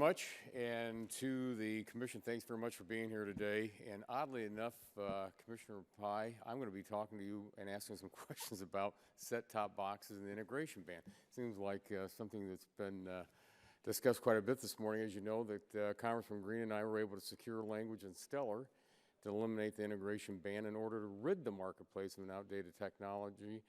much. And to the commission, thanks very much for being here today. And oddly enough, Commissioner Pai, I'm going to be talking to you and asking some questions about set-top boxes and the integration ban. Seems like something that's been discussed quite a bit this morning. As you know, that Congressman Green and I were able to secure language in Stellar to eliminate the integration ban in order to rid the marketplace of an outdated technology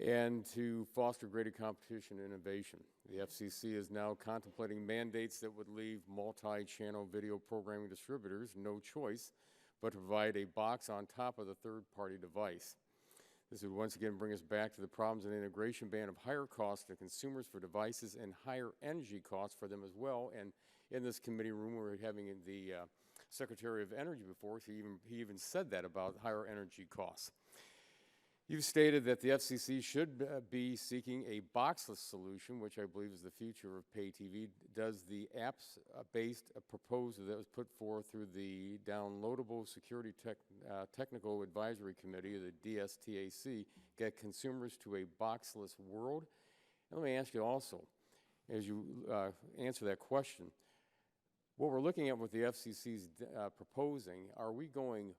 and to foster greater competition and innovation. The FCC is now contemplating mandates that would leave multi-channel video programming distributors no choice but to provide a box on top of the third-party device. This would once again bring us back to the problems of the integration ban of higher costs to consumers for devices and higher energy costs for them as well. And in this committee room, we're having the Secretary of Energy before us. He even said that about higher energy costs. You've stated that the FCC should be seeking a boxless solution, which I believe is the future of pay TV. Does the apps-based proposal that was put forth through the Downloadable Security Technical Advisory Committee, the DSTAC, get consumers to a boxless world? And let me ask you also, as you answer that question, what we're looking at with the FCC's proposing, are we going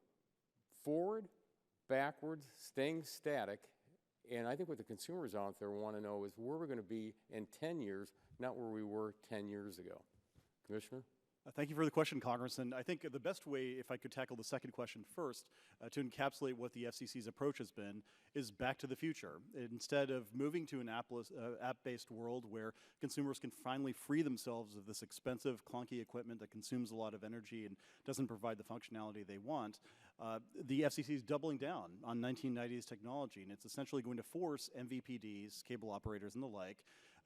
forward, backwards, staying static? And I think what the consumers out there want to know is where we're going to be in 10 years, not where we were 10 years ago. Commissioner? Thank you for the question, Congressman. I think the best way, if I could tackle the second question first, to encapsulate what the FCC's approach has been, is back to the future. Instead of moving to an app-based world where consumers can finally free themselves of this expensive, clunky equipment that consumes a lot of energy and doesn't provide the functionality they want, the FCC is doubling down on 1990s technology, and it's essentially going to force MVPDs, cable operators and the like,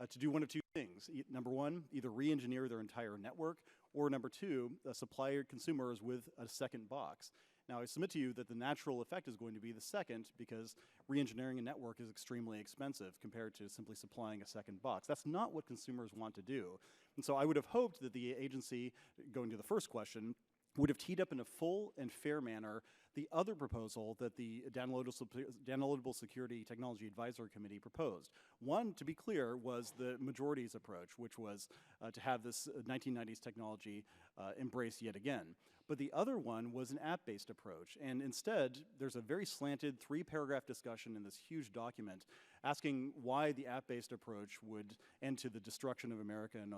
to do one of two things. Number one, either re-engineer their entire network, or number two, supply consumers with a second box. Now, I submit to you that the natural effect is going to be the second, because re-engineering a network is extremely expensive compared to simply supplying a second box. That's not what consumers want to do. And so I would have hoped that the agency, going to the first question, would have teed up in a full and fair manner the other proposal that the Downloadable Security Technology Advisory Committee proposed. One, to be clear, was the majority's approach, which was to have this 1990s technology embraced yet again. But the other one was an app-based approach. And instead, there's a very slanted 3-paragraph discussion in this huge document asking why the app-based approach would end to the destruction of America and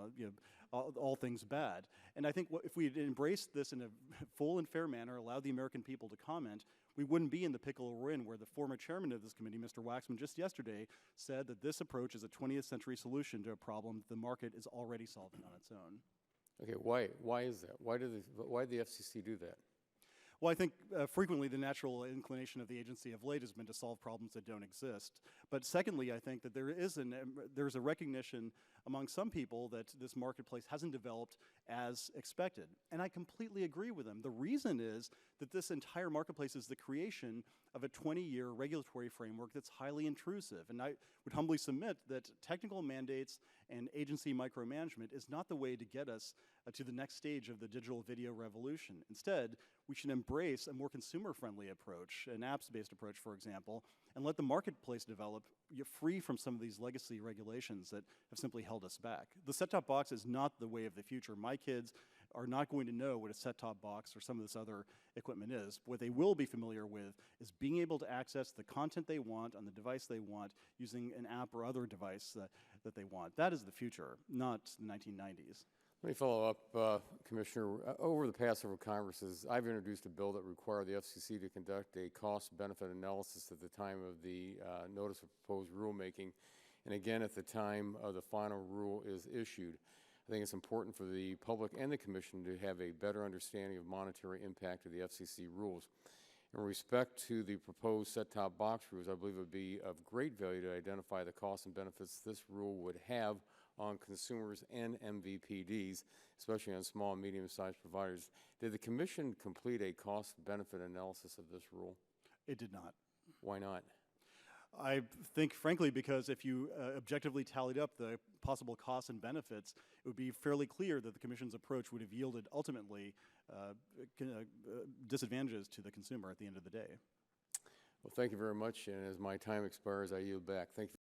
all things bad. And I think if we had embraced this in a full and fair manner, allowed the American people to comment, we wouldn't be in the pickle we're in, where the former chairman of this committee, Mr. Waxman, just yesterday said that this approach is a 20th century solution to a problem the market is already solving on its own. Okay, why is that? Why did the FCC do that? Well, I think frequently the natural inclination of the agency of late has been to solve problems that don't exist. But secondly, I think that there's a recognition among some people that this marketplace hasn't developed as expected. And I completely agree with them. The reason is that this entire marketplace is the creation of a 20-year regulatory framework that's highly intrusive. And I would humbly submit that technical mandates and agency micromanagement is not the way to get us to the next stage of the digital video revolution. Instead, we should embrace a more consumer-friendly approach, an apps-based approach, for example, and let the marketplace develop, free from some of these legacy regulations that have simply held us back. The set-top box is not the way of the future. My kids are not going to know what a set-top box or some of this other equipment is. What they will be familiar with is being able to access the content they want on the device they want using an app or other device that they want. That is the future, not the 1990s. Let me follow up, Commissioner. Over the past several Congresses, I've introduced a bill that required the FCC to conduct a cost-benefit analysis at the time of the notice of proposed rulemaking, and again at the time the final rule is issued. I think it's important for the public and the Commission to have a better understanding of monetary impact of the FCC rules. In respect to the proposed set-top box rules, I believe it would be of great value to identify the costs and benefits this rule would have on consumers and MVPDs, especially on small and medium-sized providers. Did the Commission complete a cost-benefit analysis of this rule? It did not. Why not? I think, frankly, because if you objectively tallied up the possible costs and benefits, it would be fairly clear that the Commission's approach would have yielded ultimately disadvantages to the consumer at the end of the day. Well, thank you very much, and as my time expires, I yield back. Thank you.